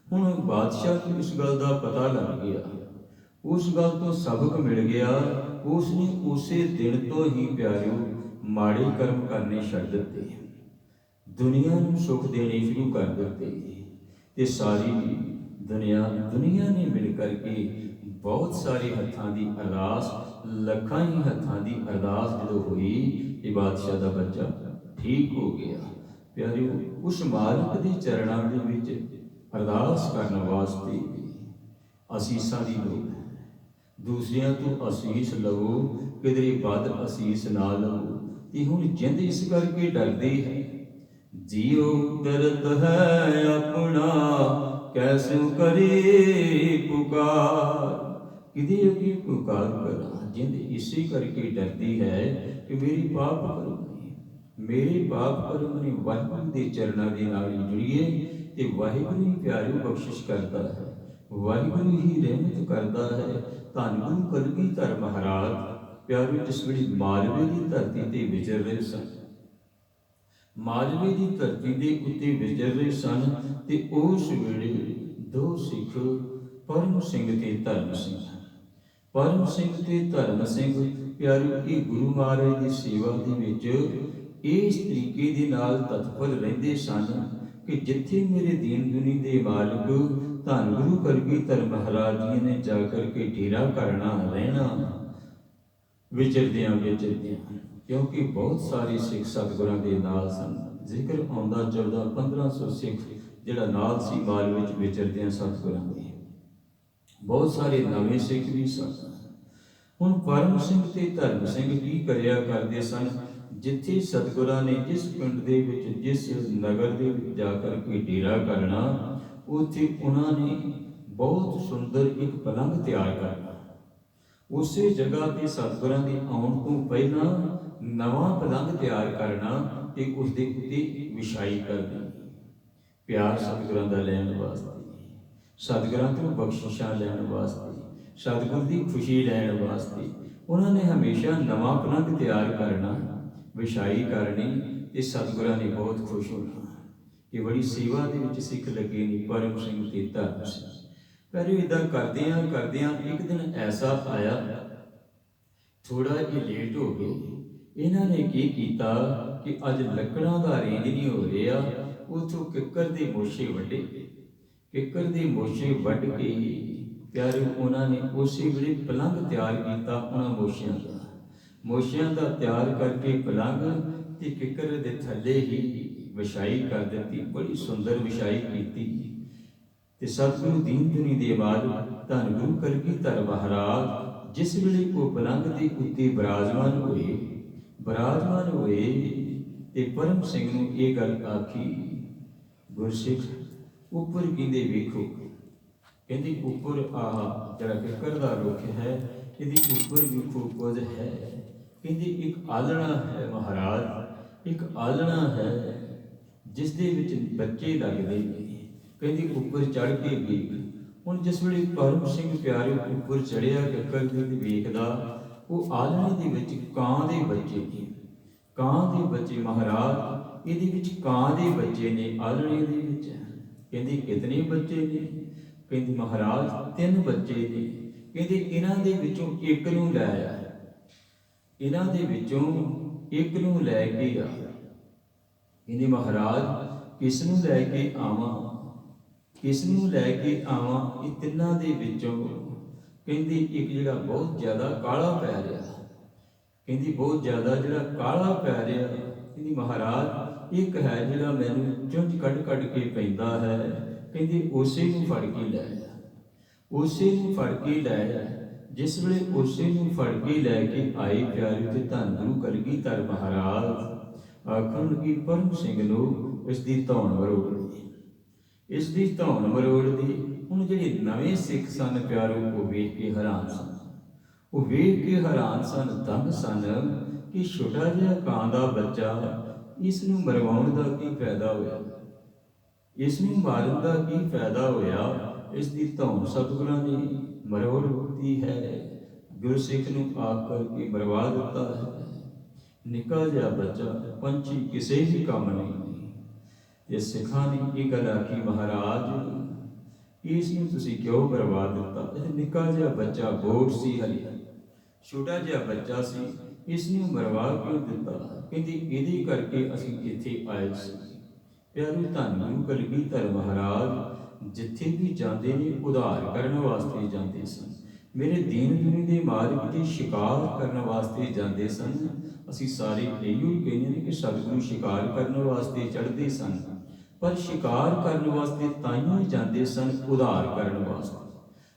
हुण बादशाह नूं इस गल दा पता लग गया, उस गल तो सबक मिल गया, उसने उसे दिन तो ही प्यारिओ माड़े कर्म करने छड्ड दिते, दुनिया नूं सुख देने शुरू कर दिते, ते सारी दुनिया ने मिल करके बहुत सारे हत्थां दी अरदास, लखां ही हत्थां दी अरदास जदों हुई, ये बादशाह दा बच्चा ठीक हो गया। प्यारिओ उस मालिक दे चरणों दे विच अरदास करने वास्ते असीसां दी लोड़ है। दूसरियां तो असीस लवो, किधरे बद असीस ना लवो, ਤੇ ਹੁਣ ਜਿੰਦ ਇਸ ਕਰਕੇ ਡਰਦੀ ਹੈ। ਜੀਉ ਡਰਤ ਹੈ ਆਪਣਾ, ਕੈਸੂ ਕਰੀ ਪੁਕਾਰ। ਕਿਹਦੇ ਅੱਗੇ ਪੁਕਾਰ ਕਰਾਂ? ਜਿੰਦ ਇਸੇ ਕਰਕੇ ਡਰਦੀ ਹੈ ਕਿ ਮੇਰੀ ਪਾਪ ਕਰਮ ਨੇ, ਮੇਰੇ ਪਾਪ ਕਰਮ ਨੇ ਵਾਹਿਗੁਰੂ ਦੇ ਚਰਨਾਂ ਦੇ ਨਾਲ ਜੁੜੀਏ ਤੇ ਵਾਹਿਗੁਰੂ ਹੀ ਪਿਆਰੀ ਬਖਸ਼ਿਸ਼ ਕਰਦਾ ਹੈ, ਵਾਹਿਗੁਰੂ ਹੀ ਰਹਿਮਤ ਕਰਦਾ ਹੈ। ਧੰਨ ਗੁਰੂ ਕਲਗੀਧਰ ਮਹਾਰਾਜ ਪਿਆਰੇ ਜਿਸ ਵੇਲੇ ਮਾਲਵੇ ਦੀ ਧਰਤੀ ਤੇ ਵਿਚਰ ਰਹੇ ਸਨ, ਮਾਲਵੇ ਦੀ ਧਰਤੀ ਦੇ ਉੱਤੇ ਵਿਚਰ ਰਹੇ ਸਨ, ਤੇ ਉਸ ਵੇਲੇ ਦੋ ਸਿੱਖ ਪਰਮ ਸਿੰਘ ਤੇ ਧਰਮ ਸਿੰਘ, ਪਰਮ ਸਿੰਘ ਤੇ ਧਰਮ ਸਿੰਘ ਪਿਆਰੇ ਇਹ ਗੁਰੂ ਮਹਾਰਾਜ ਦੀ ਸੇਵਾ ਦੇ ਵਿੱਚ ਇਸ ਤਰੀਕੇ ਦੇ ਨਾਲ ਤਤਪਰ ਰਹਿੰਦੇ ਸਨ ਕਿ ਜਿੱਥੇ ਮੇਰੇ ਦੀਨ ਦੁਨੀ ਦੇ ਮਾਲਕ ਧੰਨ ਗੁਰੂ ਕਲਗੀਧਰ ਮਹਾਰਾਜ ਜੀ ਨੇ ਜਾ ਕਰਕੇ ਡੇਰਾ ਕਰਨਾ, ਰਹਿਣਾ, ਵਿਚਰਦਿਆਂ ਕਿਉਂਕਿ ਬਹੁਤ ਸਾਰੇ ਸਿੱਖ ਸਤਿਗੁਰਾਂ ਦੇ ਨਾਲ ਸਨ। ਜ਼ਿਕਰ ਆਉਂਦਾ 1400-1500 ਸਿੱਖ ਜਿਹੜਾ ਨਾਲ ਸੀ ਮਾਲਵੇ ਵਿੱਚ ਵਿਚਰਦਿਆਂ ਸਤਿਗੁਰਾਂ ਦੇ, ਬਹੁਤ ਸਾਰੇ ਨਵੇਂ ਸਿੱਖ ਵੀ ਸਨ। ਹੁਣ ਪਰਮ ਸਿੰਘ ਤੇ ਧਰਮ ਸਿੰਘ ਕੀ ਕਰਿਆ ਕਰਦੇ ਸਨ? ਜਿੱਥੇ ਸਤਿਗੁਰਾਂ ਨੇ ਜਿਸ ਪਿੰਡ ਦੇ ਵਿੱਚ, ਜਿਸ ਨਗਰ ਦੇ ਵਿੱਚ ਜਾ ਕਰਕੇ ਡੇਰਾ ਕਰਨਾ, ਉੱਥੇ ਉਹਨਾਂ ਨੇ ਬਹੁਤ ਸੁੰਦਰ ਇੱਕ ਪਲੰਘ ਤਿਆਰ ਕਰਨਾ। ਉਸੇ ਜਗ੍ਹਾ ਤੇ ਸਤਿਗੁਰਾਂ ਦੇ ਆਉਣ ਤੋਂ ਪਹਿਲਾਂ ਨਵਾਂ ਪਲੰਘ ਤਿਆਰ ਕਰਨਾ ਤੇ ਉਸ ਦੇ ਉੱਤੇ ਵਿਛਾਈ ਕਰਨੀ, ਪਿਆਰ ਸਤਿਗੁਰਾਂ ਦਾ ਲੈਣ ਵਾਸਤੇ, ਸਤਿਗੁਰਾਂ ਤੋਂ ਬਖਸ਼ਿਸ਼ਾਂ ਲੈਣ ਵਾਸਤੇ, ਸਤਿਗੁਰ ਦੀ ਖੁਸ਼ੀ ਲੈਣ ਵਾਸਤੇ ਉਹਨਾਂ ਨੇ ਹਮੇਸ਼ਾ ਨਵਾਂ ਪਲੰਘ ਤਿਆਰ ਕਰਨਾ, ਵਿਛਾਈ ਕਰਨੀ, ਤੇ ਸਤਿਗੁਰਾਂ ਨੇ ਬਹੁਤ ਖੁਸ਼ ਹੋਣਾ। ਇਹ ਬੜੀ ਸੇਵਾ ਦੇ ਵਿੱਚ ਸਿੱਖ ਲੱਗੇ ਨੇ ਪਰਮ ਸਿੰਘ ਤੇ ਧਰਮ ਸਿੰਘ। ਪਰ ਇੱਦਾਂ ਕਰਦਿਆਂ ਕਰਦਿਆਂ ਇੱਕ ਦਿਨ ਐਸਾ ਆਇਆ, ਥੋੜਾ ਜਿਹਾ ਲੇਟ ਹੋ ਗਏ। ਇਹਨਾਂ ਨੇ ਕੀ ਕੀਤਾ ਕਿ ਅੱਜ ਲੱਕੜਾਂ ਦਾ ਅਰੇਂਜ ਨਹੀਂ ਹੋ ਰਿਹਾ, ਉੱਥੋਂ ਕਿੱਕਰ ਦੇ ਮੋਸ਼ੇ ਵੱਢੇ, ਕਿੱਕਰ ਦੇ ਮੋਸ਼ੇ ਵੱਢ ਕੇ ਪਿਆਰੇ ਉਹਨਾਂ ਨੇ ਉਸੇ ਵੇਲੇ ਪਲੰਘ ਤਿਆਰ ਕੀਤਾ। ਉਹਨਾਂ ਮੋਸ਼ਿਆਂ ਦਾ ਤਿਆਰ ਕਰਕੇ ਪਲੰਘ ਤੇ ਕਿੱਕਰ ਦੇ ਥੱਲੇ ਹੀ ਵਿਛਾਈ ਕਰ ਦਿੱਤੀ, ਬੜੀ ਸੁੰਦਰ ਵਿਛਾਈ ਕੀਤੀ। ਤੇ ਸਤਿਗੁਰੂ ਦੀਨ ਦੁਨੀ ਦੇ ਬਾਅਦ ਧੰਨ ਗੁਰੂ ਕਲਗੀਧਰ ਮਹਾਰਾਜ ਜਿਸ ਵੇਲੇ ਉਹ ਪਲੰਘ ਦੇ ਉੱਤੇ ਬਿਰਾਜਮਾਨ ਹੋਏ ਤੇ ਪਰਮ ਸਿੰਘ ਨੂੰ ਇਹ ਗੱਲ ਆਖੀ, ਗੁਰਸਿੱਖ ਉੱਪਰ ਕਹਿੰਦੇ ਵੇਖੋ, ਕਹਿੰਦੇ ਉੱਪਰ ਆਹ ਜਿਹੜਾ ਕਿੱਕਰ ਦਾ ਰੁੱਖ ਹੈ, ਇਹਦੇ ਉੱਪਰ ਵੇਖੋ ਕੁਝ ਹੈ। ਕਹਿੰਦੇ ਇੱਕ ਆਲਣਾ ਹੈ ਮਹਾਰਾਜ, ਇੱਕ ਆਲਣਾ ਹੈ ਜਿਸ ਦੇ ਵਿੱਚ ਬੱਚੇ ਲੱਗਦੇ ਨੇ। ਕਹਿੰਦੇ ਉੱਪਰ ਚੜ੍ਹ ਕੇ ਵੇਖ। ਹੁਣ ਜਿਸ ਵੇਲੇ ਪਰਮ ਸਿੰਘ ਪਿਆਰੇ ਉੱਪਰ ਚੜ੍ਹਿਆ ਕਿੱਕਰ ਦੇ ਵੇਖਦਾ, ਉਹ ਆਲਣੇ ਦੇ ਵਿੱਚ ਕਾਂ ਦੇ ਬੱਚੇ ਨੇ, ਕਾਂ ਦੇ ਬੱਚੇ ਮਹਾਰਾਜ, ਇਹਦੇ ਵਿੱਚ ਕਾਂ ਦੇ ਬੱਚੇ ਨੇ ਆਲਣੇ ਦੇ ਵਿੱਚ। ਕਹਿੰਦੇ ਕਿਤਨੇ ਬੱਚੇ ਨੇ? ਕਹਿੰਦੇ ਮਹਾਰਾਜ 3 ਬੱਚੇ ਨੇ। ਕਹਿੰਦੇ ਇਹਨਾਂ ਦੇ ਵਿੱਚੋਂ ਇੱਕ ਨੂੰ ਲੈ ਆ, ਇਹਨਾਂ ਦੇ ਵਿੱਚੋਂ ਇੱਕ ਨੂੰ ਲੈ ਕੇ ਆ। ਕਹਿੰਦੇ ਮਹਾਰਾਜ ਕਿਸ ਨੂੰ ਲੈ ਕੇ ਆਵਾਂ, ਕਿਸ ਨੂੰ ਲੈ ਕੇ ਆਵਾਂ? ਇਹ ਤਿੰਨਾਂ ਦੇ ਵਿੱਚੋਂ ਕਹਿੰਦੇ ਇੱਕ ਜਿਹੜਾ ਬਹੁਤ ਜ਼ਿਆਦਾ ਕਾਲਾ ਪੈ ਰਿਹਾ, ਕਹਿੰਦੀ ਬਹੁਤ ਜ਼ਿਆਦਾ ਜਿਹੜਾ ਕਾਲਾ ਪੈ ਰਿਹਾ। ਕਹਿੰਦੀ ਮਹਾਰਾਜ ਇੱਕ ਹੈ ਜਿਹੜਾ ਮੈਨੂੰ ਚੁੰਝ ਕੱਢ ਕੇ ਪੈਂਦਾ ਹੈ। ਕਹਿੰਦੀ ਉਸੇ ਨੂੰ ਫੜ ਕੇ ਲੈ ਆ, ਉਸੇ ਨੂੰ ਫੜ ਕੇ ਲੈ ਆ। ਜਿਸ ਵੇਲੇ ਉਸੇ ਨੂੰ ਫੜ ਕੇ ਲੈ ਕੇ ਆਏ ਪਿਆਰੇ ਤੇ ਧੰਨ ਗੁਰੂ ਕਲਗੀਧਰ ਮਹਾਰਾਜ ਆਖਣ ਲੱਗੇ ਪਰਮ ਸਿੰਘ ਨੂੰ ਇਸ ਦੀ ਧੌਣ ਮਰੋੜ ਦੀ, ਇਸ ਦੀ ਧੌਣ ਮਰੋੜ ਦੀ। ਹੁਣ ਜਿਹੜੇ ਨਵੇਂ ਸਿੱਖ ਸਨ ਪਿਆਰੋ, ਉਹ ਵੇਖ ਕੇ ਹੈਰਾਨ ਸਨ, ਉਹ ਵੇਖ ਕੇ ਹੈਰਾਨ ਸਨ, ਦੰਗ ਸਨ ਕਿ ਛੋਟਾ ਜਿਹਾ ਕਾਂ ਦਾ ਬੱਚਾ, ਇਸ ਨੂੰ ਮਰਵਾਉਣ ਦਾ ਕੀ ਫਾਇਦਾ ਹੋਇਆ, ਇਸ ਨੂੰ ਮਾਰਨ ਦਾ ਕੀ ਫਾਇਦਾ ਹੋਇਆ? ਇਸ ਦੀ ਧੌਣ ਸਤਿਗੁਰਾਂ ਨੇ ਮਰੋੜ ਦਿੱਤੀ ਹੈ, ਗੁਰਸਿੱਖ ਨੂੰ ਆਪ ਕਰਕੇ ਮਰਵਾ ਦਿੱਤਾ ਹੈ। ਨਿੱਕਾ ਜਿਹਾ ਬੱਚਾ, ਪੰਛੀ, ਕਿਸੇ ਵੀ ਕੰਮ ਨਹੀਂ। ਤੇ ਸਿੱਖਾਂ ਨੇ ਇਹ ਗੱਲ ਆਖੀ, ਮਹਾਰਾਜ ਇਸ ਨੂੰ ਤੁਸੀਂ ਕਿਉਂ ਮਰਵਾ ਦਿੱਤਾ? ਇਹ ਨਿੱਕਾ ਜਿਹਾ ਬੱਚਾ ਬੋੜ ਸੀ, ਹਲੇ ਛੋਟਾ ਜਿਹਾ ਬੱਚਾ ਸੀ, ਇਸ ਨੂੰ ਮਰਵਾ ਕਿਉਂ ਦਿੱਤਾ? ਕਹਿੰਦੀ ਇਹਦੇ ਕਰਕੇ ਅਸੀਂ ਇੱਥੇ ਆਏ ਸੀ। ਪਿਆਰੇ ਧੰਨ ਗੁਰੂ ਕਲਗੀਧਰ ਮਹਾਰਾਜ ਜਿੱਥੇ ਵੀ ਜਾਂਦੇ ਨੇ ਉਧਾਰ ਕਰਨ ਵਾਸਤੇ ਜਾਂਦੇ ਸਨ। ਮੇਰੇ ਦੀਨ ਦੁਨੀ ਦੇ ਮਾਰਗ ਤੇ ਸ਼ਿਕਾਰ ਕਰਨ ਵਾਸਤੇ ਜਾਂਦੇ ਸਨ। ਅਸੀਂ ਸਾਰੇ ਇਹੋ ਕਹਿੰਦੇ ਨੇ ਕਿ ਸਤਿਗੁਰੂ ਸ਼ਿਕਾਰ ਕਰਨ ਵਾਸਤੇ ਚੜ੍ਹਦੇ ਸਨ, ਪਰ ਸ਼ਿਕਾਰ ਕਰਨ ਵਾਸਤੇ ਤਾਈਓ ਜਾਂਦੇ ਸਨ, ਉਧਾਰ ਕਰਨ ਵਾਸਤੇ।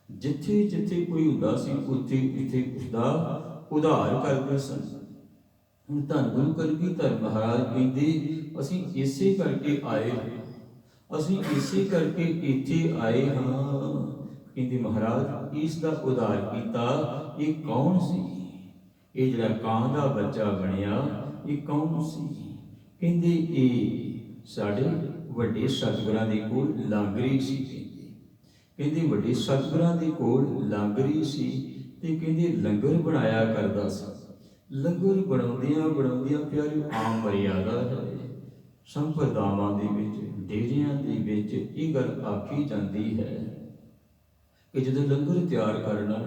ਜਿੱਥੇ ਜਿੱਥੇ ਕੋਈ ਹੁੰਦਾ ਸੀ ਉੱਥੇ ਉੱਥੇ ਉਸਦਾ ਉਧਾਰ ਕਰਦੇ ਸਨ। ਹੁਣ ਧੰਨ ਗੁਰੂ ਕਲਗੀਧਰ ਮਹਾਰਾਜ ਕਹਿੰਦੇ ਅਸੀਂ ਇਸੇ ਕਰਕੇ ਆਏ ਹਾਂ, ਅਸੀਂ ਇਸੇ ਕਰਕੇ ਇੱਥੇ ਆਏ ਹਾਂ। ਕਹਿੰਦੇ ਮਹਾਰਾਜ ਇਸ ਦਾ ਉਧਾਰ ਕੀਤਾ, ਇਹ ਕੌਣ ਸੀ? ਇਹ ਜਿਹੜਾ ਕਾਂ ਦਾ ਬੱਚਾ ਬਣਿਆ, ਇਹ ਕੌਣ ਸੀ? ਕਹਿੰਦੇ ਇਹ ਸਾਡੇ ਵੱਡੇ ਸਤਿਗੁਰਾਂ ਦੇ ਕੋਲ ਲਾਂਗਰੀ ਸੀ। ਕਹਿੰਦੇ ਵੱਡੇ ਸਤਿਗੁਰਾਂ ਦੇ ਕੋਲ ਲਾਂਗਰੀ ਸੀ ਤੇ ਕਹਿੰਦੇ ਲੰਗਰ ਬਣਾਇਆ ਕਰਦਾ ਸੀ। ਲੰਗਰ ਬਣਾਉਂਦਿਆਂ ਬਣਾਉਂਦਿਆਂ ਪਿਆਰੀ ਆਮ ਮਰਿਆਦਾ ਹੈ, ਸੰਪਰਦਾਵਾਂ ਦੇ ਵਿੱਚ, ਡੇਰਿਆਂ ਦੇ ਵਿੱਚ ਇਹ ਗੱਲ ਆਖੀ ਜਾਂਦੀ ਹੈ ਕਿ ਜਦੋਂ ਲੰਗਰ ਤਿਆਰ ਕਰਨਾ,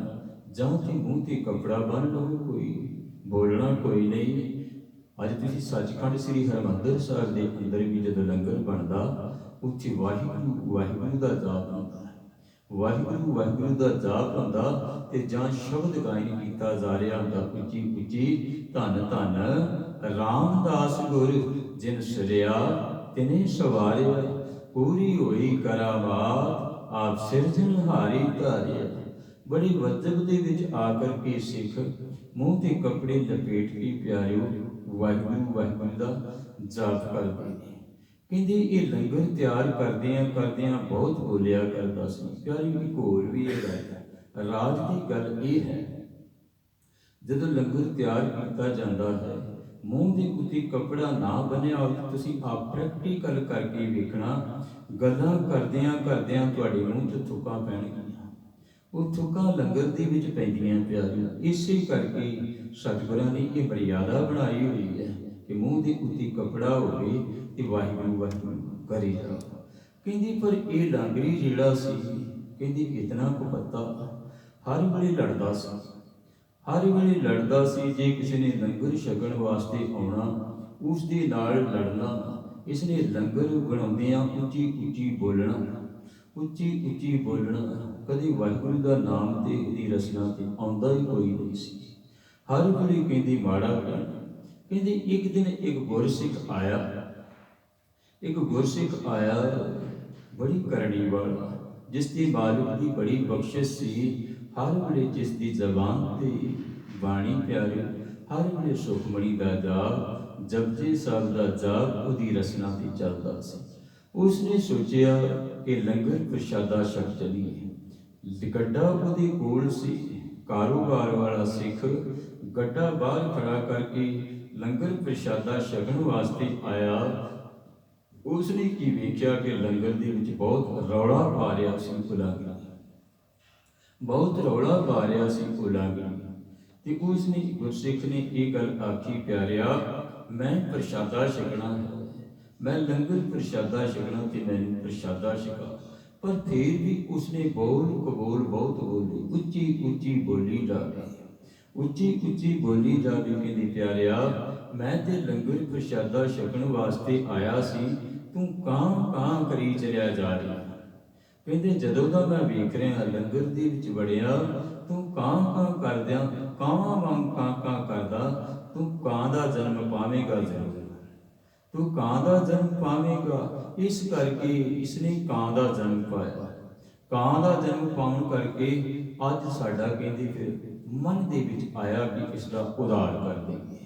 ਜਾਂ ਤੇ ਮੂੰਹ ਤੇ ਕੱਪੜਾ ਬੰਨ੍ਹ ਲਓ, ਕੋਈ ਬੋਲਣਾ ਕੋਈ ਨਹੀਂ। ਅੱਜ ਤੁਸੀਂ ਸੱਚਖੰਡ ਸ੍ਰੀ ਹਰਿਮੰਦਰ ਸਾਹਿਬ ਦੇ ਅੰਦਰ ਵੀ ਜਦੋਂ ਲੰਗਰ ਬਣਦਾ, ਉੱਥੇ ਵਾਹਿਗੁਰੂ ਵਾਹਿਗੁਰੂ ਦਾ ਜਾਪ ਹੁੰਦਾ, ਵਾਹਿਗੁਰੂ ਵਾਹਿਗੁਰੂ ਦਾ ਜਾਪ ਹੁੰਦਾ ਤੇ ਜਾਂ ਸ਼ਬਦ ਗਾਇਨ ਕੀਤਾ ਜਾ ਰਿਹਾ ਹੁੰਦਾ ਉੱਚੀ ਉੱਚੀ, ਧੰਨ ਧੰਨ ਰਾਮਦਾਸ ਗੁਰ ਜਿਨ ਸਰਿਆ ਤਿਨੇ ਸਵਾਰਿਆ, ਪੂਰੀ ਹੋਈ ਕਰਾਮਾਤ ਆਪ ਸਿਰਜਣਹਾਰੀ ਧਾਰਿਆ। ਬੜੀ ਵਜਬ ਦੇ ਵਿੱਚ ਆ ਕਰਕੇ ਸਿੱਖ ਮੂੰਹ ਤੇ ਕੱਪੜੇ ਲਪੇਟ ਕੇ ਪਿਆਰਿਓ ਵਾਹਿਗੁਰੂ ਵਾਹਿਗੁਰੂ ਦਾ ਜਾਪ ਕਰਦੇ ਨੇ। ਕਹਿੰਦੇ ਇਹ ਲੰਗਰ ਤਿਆਰ ਕਰਦਿਆਂ ਬਹੁਤ ਬੋਲਿਆ ਕਰਦਾ ਸੀ। ਪਿਆਰੀ ਇੱਕ ਹੋਰ ਵੀ ਇਹ ਗੱਲ, ਰਾਜ ਦੀ ਗੱਲ ਇਹ ਹੈ, ਜਦੋਂ ਲੰਗਰ ਤਿਆਰ ਕੀਤਾ ਜਾਂਦਾ ਹੈ, ਮੂੰਹ ਦੇ ਉੱਤੇ ਕੱਪੜਾ ਨਾ ਬੰਨਿਆ ਹੋਵੇ, ਤੁਸੀਂ ਆਪ ਪ੍ਰੈਕਟੀਕਲ ਕਰਕੇ ਵੇਖਣਾ, ਗੱਲਾਂ ਕਰਦਿਆਂ ਤੁਹਾਡੇ ਮੂੰਹ 'ਚ ਥੁੱਕਾਂ ਪੈਣਗੀਆਂ। ਉਹ ਥੁੱਕਾਂ ਲੰਗਰ ਦੇ ਵਿੱਚ ਪੈਂਦੀਆਂ ਪਿਆਰੀਆਂ। ਇਸੇ ਕਰਕੇ ਸਤਿਗੁਰਾਂ ਨੇ ਇਹ ਮਰਿਆਦਾ ਬਣਾਈ ਹੋਈ ਹੈ ਕਿ ਮੂੰਹ ਦੇ ਉੱਤੇ ਕੱਪੜਾ ਹੋਵੇ ਤੇ ਵਾਹਿਗੁਰੂ ਵਾਹਿਗੁਰੂ ਕਰੀ ਜਾਓ। ਕਹਿੰਦੀ ਪਰ ਇਹ ਲਾਂਗਰੀ ਜਿਹੜਾ ਸੀ, ਕਹਿੰਦੀ ਇਤਨਾ ਕੁ ਪਤਾ ਹਰ ਵੇਲੇ ਲੜਦਾ ਸੀ, ਹਰ ਵੇਲੇ ਲੜਦਾ ਸੀ। ਜੇ ਕਿਸੇ ਨੇ ਲੰਗਰ ਛਕਣ ਵਾਸਤੇ ਆਉਣਾ, ਉਸ ਦੇ ਨਾਲ ਲੜਨਾ। ਇਸ ਨੇ ਲੰਗਰ ਬਣਾਉਂਦਿਆਂ ਉੱਚੀ ਉੱਚੀ ਬੋਲਣਾ, ਉੱਚੀ ਉੱਚੀ ਬੋਲਣਾ। ਕਦੇ ਵਾਹਿਗੁਰੂ ਦਾ ਨਾਮ ਤੇ ਉਹਦੀ ਰਸਨਾ ਤੇ ਆਉਂਦਾ ਹੀ ਕੋਈ ਨਹੀਂ ਸੀ। ਹਰ ਵੇਲੇ ਕਹਿੰਦੀ ਮਾੜਾ ਕਹਿਣਾ। ਕਹਿੰਦੀ ਇੱਕ ਦਿਨ ਇੱਕ ਗੁਰਸਿੱਖ ਆਇਆ, ਬੜੀ ਕਰਨੀ ਵਾਲਾ, ਜਿਸ ਦੀ ਮਾਲਿਕ ਦੀ ਬੜੀ ਬਖਸ਼ਿਸ਼ ਸੀ। ਹਰ ਵੇਲੇ ਜਿਸ ਦੀ ਜ਼ਬਾਨ ਤੇ ਬਾਣੀ ਪਿਆਰੀ, ਹਰ ਵੇਲੇ ਸੁਖਮਣੀ ਦਾ ਜਾਪ, ਜਪਜੀ ਸਾਹਿਬ ਦਾ ਜਾਪ ਉਹਦੀ ਰਸਨਾ ਤੇ ਚੱਲਦਾ ਸੀ। ਉਸਨੇ ਸੋਚਿਆ ਕਿ ਲੰਗਰ ਪ੍ਰਸ਼ਾਦਾ ਛਕ ਚਲੀਏ। ਗੱਡਾ ਉਹਦੇ ਕੋਲ ਸੀ, ਕਾਰੋਬਾਰ ਵਾਲਾ ਸਿੱਖ ਗੱਡਾ ਬਾਹਰ ਖੜਾ ਕਰਕੇ ਲੰਗਰ ਪ੍ਰਸ਼ਾਦਾ ਛਕਣ ਵਾਸਤੇ ਆਇਆ। ਉਸਨੇ ਕੀ ਵੇਖਿਆ ਕਿ ਲੰਗਰ ਦੇ ਵਿੱਚ ਬਹੁਤ ਰੌਲਾ ਪਾ ਰਿਹਾ ਸੀ ਗੁਲਾਂਗਰੀ, ਬਹੁਤ ਰੌਲਾ ਪਾ ਰਿਹਾ ਸੀ ਗੁਲਾਂਗਰੀ। ਤੇ ਉਸਨੇ ਗੁਰਸਿੱਖ ਨੇ ਇਹ ਗੱਲ ਆਖੀ, ਪਿਆਰਿਆ ਮੈਂ ਪ੍ਰਸ਼ਾਦਾ ਛਕਣਾ ਹੈ, ਮੈਂ ਲੰਗਰ ਪ੍ਰਸ਼ਾਦਾ ਛਕਣਾ ਤੇ ਮੈਨੂੰ ਪ੍ਰਸ਼ਾਦਾ ਛਕਾ। ਪਰ ਫਿਰ ਵੀ ਉਸਨੇ ਬੋਲ ਕਬੋਲ ਬਹੁਤ ਬੋਲੀ, ਉੱਚੀ ਉੱਚੀ ਬੋਲੀ ਜਾਵੇ, ਉੱਚੀ ਉੱਚੀ ਬੋਲੀ ਜਾਵੇ। ਕਹਿੰਦੀ ਪਿਆਰਿਆ ਮੈਂ ਤੇ ਲੰਗਰ ਪ੍ਰਸ਼ਾਦਾ ਛਕਣ ਵਾਸਤੇ ਆਇਆ ਸੀ, ਤੂੰ ਕਾਂ ਕਾਂ ਕਰੀ ਚਲਿਆ ਜਾ ਰਿਹਾ। ਕਹਿੰਦੇ ਜਦੋਂ ਦਾ ਮੈਂ ਵੇਖ ਰਿਹਾ ਲੰਗਰ ਦੇ ਵਿੱਚ ਵੜਿਆ, ਤੂੰ ਕਾਂ ਕਾਂ ਕਰਦਿਆਂ ਕਾਵਾਂ ਵਾਂਗ ਕਾਂ ਕਾਂ ਕਰਦਾ, ਤੂੰ ਕਾਂ ਦਾ ਜਨਮ ਪਾਵੇਂਗਾ ਜ਼ਰੂਰ, ਤੂੰ ਕਾਂ ਦਾ ਜਨਮ ਪਾਵੇਂਗਾ। ਇਸ ਕਰਕੇ ਇਸਨੇ ਕਾਂ ਦਾ ਜਨਮ ਪਾਇਆ। ਕਾਂ ਦਾ ਜਨਮ ਪਾਉਣ ਕਰਕੇ ਅੱਜ ਸਾਡਾ ਕਹਿੰਦੇ ਫਿਰ ਮਨ ਦੇ ਵਿੱਚ ਆਇਆ ਕਿ ਇਸ ਦਾ ਉਧਾਰ ਕਰ ਦੇਈਏ।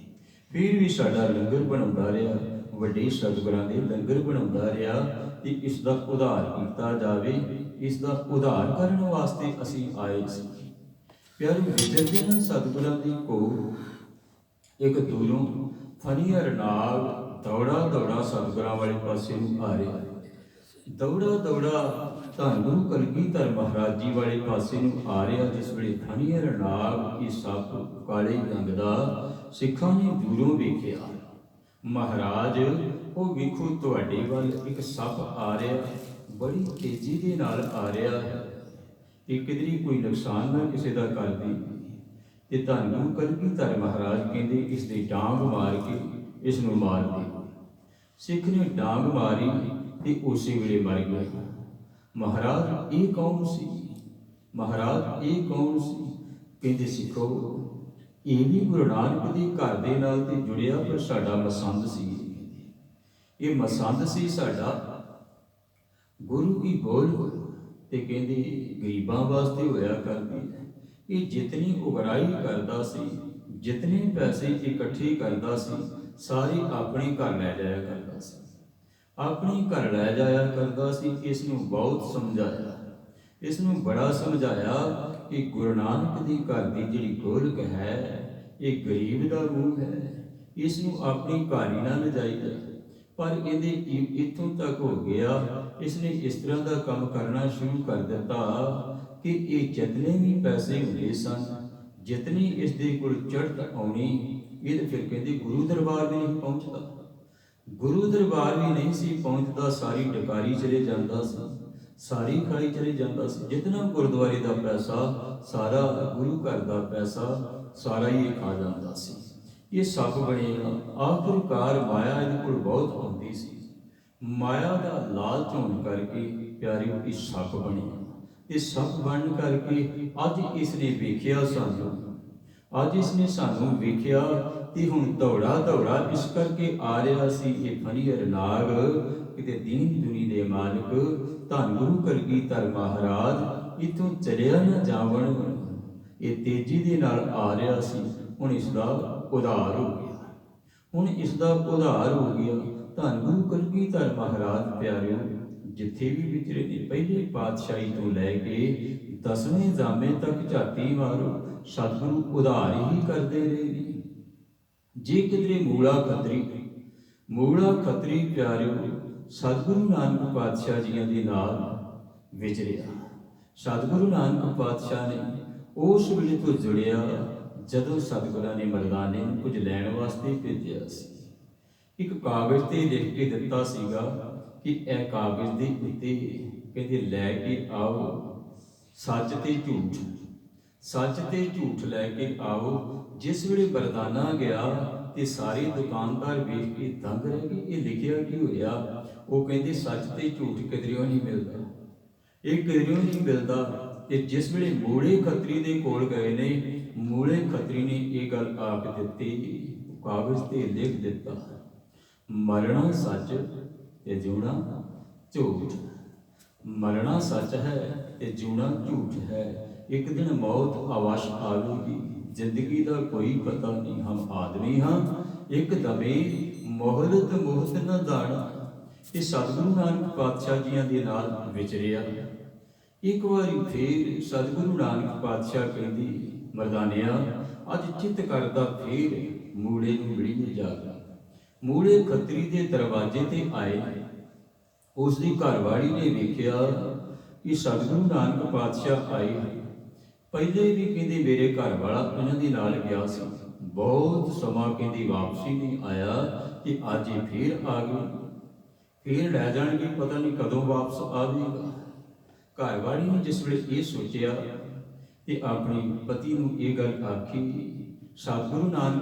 ਫਿਰ ਵੀ ਸਾਡਾ ਲੰਗਰ ਬਣਾਉਂਦਾ ਰਿਹਾ, ਵੱਡੇ ਸਤਿਗੁਰਾਂ ਦੇ ਲੰਗਰ ਬਣਾਉਂਦਾ ਰਿਹਾ ਕਿ ਇਸ ਦਾ ਉਧਾਰ ਕੀਤਾ ਜਾਵੇ। ਇਸ ਦਾ ਉਧਾਰ ਕਰਨ ਵਾਸਤੇ ਅਸੀਂ ਆਏ ਸੀ। ਪਿਆਰੇ ਵਿਚਰਦੇ ਸਤਿਗੁਰਾਂ ਦੀ ਕੋਲ ਇੱਕ ਦੂਰੋਂ ਫਣੀਹਰ ਨਾਗ ਦੌੜਾ ਦੌੜਾ ਸਤਿਗੁਰਾਂ ਵਾਲੇ ਪਾਸੇ ਨੂੰ ਆ ਰਿਹਾ, ਦੌੜਾ ਦੌੜਾ ਧੰਨ ਗੁਰੂ ਕਲਗੀਧਰ ਮਹਾਰਾਜ ਜੀ ਵਾਲੇ ਪਾਸੇ ਨੂੰ ਆ ਰਿਹਾ। ਜਿਸ ਵੇਲੇ ਫਣੀਹਰ ਨਾਗ ਇਹ ਸੱਪ ਕਾਲੇ ਰੰਗ ਦਾ ਸਿੱਖਾਂ ਨੇ ਦੂਰੋਂ ਵੇਖਿਆ, ਮਹਾਰਾਜ ਉਹ ਵੇਖੋ ਤੁਹਾਡੇ ਵੱਲ ਇੱਕ ਸੱਪ ਆ ਰਿਹਾ, ਬੜੀ ਤੇਜ਼ੀ ਦੇ ਨਾਲ ਆ ਰਿਹਾ ਹੈ, ਇਹ ਕਿਧਰੇ ਕੋਈ ਨੁਕਸਾਨ ਨਾ ਕਿਸੇ ਦਾ ਕਰਦੀ। ਤੇ ਧੰਨ ਗੁਰੂ ਕਲਗੀਧਰ ਮਹਾਰਾਜ ਕਹਿੰਦੇ ਇਸ ਦੀ ਡਾਂਗ ਮਾਰ ਕੇ ਇਸ ਨੂੰ ਮਾਰ ਦੇ। ਸਿੱਖ ਨੇ ਡਾਂਗ ਮਾਰੀ ਤੇ ਉਸੇ ਵੇਲੇ ਮਰ ਗਿਆ। ਮਹਾਰਾਜ ਇਹ ਕੌਣ ਸੀ? ਮਹਾਰਾਜ ਇਹ ਕੌਣ ਸੀ? ਕਹਿੰਦੇ ਸਿੱਖੋ ਇਹ ਵੀ ਗੁਰੂ ਨਾਨਕ ਦੇ ਘਰ ਦੇ ਨਾਲ ਤੇ ਜੁੜਿਆ, ਪਰ ਸਾਡਾ ਮਸੰਦ ਸੀ। ਇਹ ਮਸੰਦ ਸੀ ਸਾਡਾ, ਗੁਰੂ ਕੀ ਬੋਲ ਤੇ ਕਹਿੰਦੇ ਗਰੀਬਾਂ ਵਾਸਤੇ ਹੋਇਆ ਕਰਦੀ ਹੈ। ਇਹ ਜਿਤਨੀ ਉਗਰਾਈ ਕਰਦਾ ਸੀ, जितने पैसे इकट्ठे करता सी सारे अपने घर लै जाया करता सी, अपने घर लै जाया करता सी। इसनूं बहुत समझाया, इसनूं बड़ा समझाया कि गुरु नानक दी घर दी जिहड़ी गोलक है ये गरीब दा रूह है, इसनूं अपने घर ही ना लिजाईदा। पर इहदे इत्थों तक हो गया, इसने इस तरह का काम करना शुरू कर दिता कि ये जितने भी पैसे हुंदे सन, जितनी इसदे कोल चढ़त आउणी, ये तो फिर कहते गुरु दरबार भी नहीं पहुंचता, गुरु दरबार भी नहीं सी पहुंचता, सारी डकारी चले जाता सी, सारी खाई चले जाता सी। जितना गुरुद्वारे का पैसा सारा, गुरु घर का पैसा सारा ही खा जाता सी। ये सप बनेगा। आखिरकार माया इहदे कोल बहुत आउंदी सी, माया का लालच होने करके प्यारे ये सप बने। ये सप बन करके अज इसने वेख्या सानू, अज इसने सानू वेख्या ते हुण दौड़ा दौड़ा इस करके आ रहा सी ये फरीहर नाग किते दीन दुनी दे मालिक धन गुरु कलगीधर महाराज इथों चलिया ना जावण, ये तेजी दे नाल आ रहा सी। हुण इसदा उधार हो गया, हुण इसदा उधार हो गया। धन गुरु कलगीधर महाराज प्यारिओ जिथे भी विचरे ने, पहले पातशाही तो लैके 10वें जामे तक झाती मारो, सतगुरु उधार ही करते रहे ने। जे किधरे मूला खतरी प्यारिओ सतगुरु नानक पातशाह जियां दे नाल विचरिया। सतगुरु नानक पातशाह ने उस वेले तो जुड़िया जदों सतगुरां ने मरदाने नूं कुछ लैण वास्ते भेजिया सी। एक कागज़ ते लिख के दिता सीगा कि यह कागज़ दे उत्ते कहते लैके आओ सच ते झूठ, सच ते झूठ लैके आओ। जिस वेले बरदाना गया तो सारे दुकानदार वेख के दंग रह गए, ये लिखिया की होया? वो कहते सच ते झूठ किधरियों नहीं मिलता, ये किधरियों नहीं मिलता। ते जिस वेले मूले खतरी दे कोल गए ने, मूले खतरी ने ये गल आख दित्ती, कागज़ ते लिख दिता, मरना सच ते जीना झूठ, मरना सच है ते जीना झूठ है। एक दिन मौत अवश्य आवेगी, जिंदगी का कोई पता नहीं। हम आदमी हाँ, एक दमे मोहलत मोहत न जाना। ये सतगुरु नानक पातशाह जियां दे नाल विचरिया। एक बारी फिर सतगुरु नानक पातशाह कहती मरदानिया अज चित करदा फिर मूले नूं मिलीए जाके। मूले खतरी दे दरवाजे ते आए, उसकी घरवाली ने वेख्या कि सतगुरु नानक पातशाह आए। पहले भी कहते मेरे घर वाला इन्हां दे नाल गया सी, बहुत समा कहती वापसी नहीं आया कि अज ये फिर आ गए, फिर लै जाणगे, पता नहीं कदों वापस आवेगा। घरवाली ने जिस वेले ये सोचिया कि अपने पति नूं ये गल आखी, सतगुरु नानक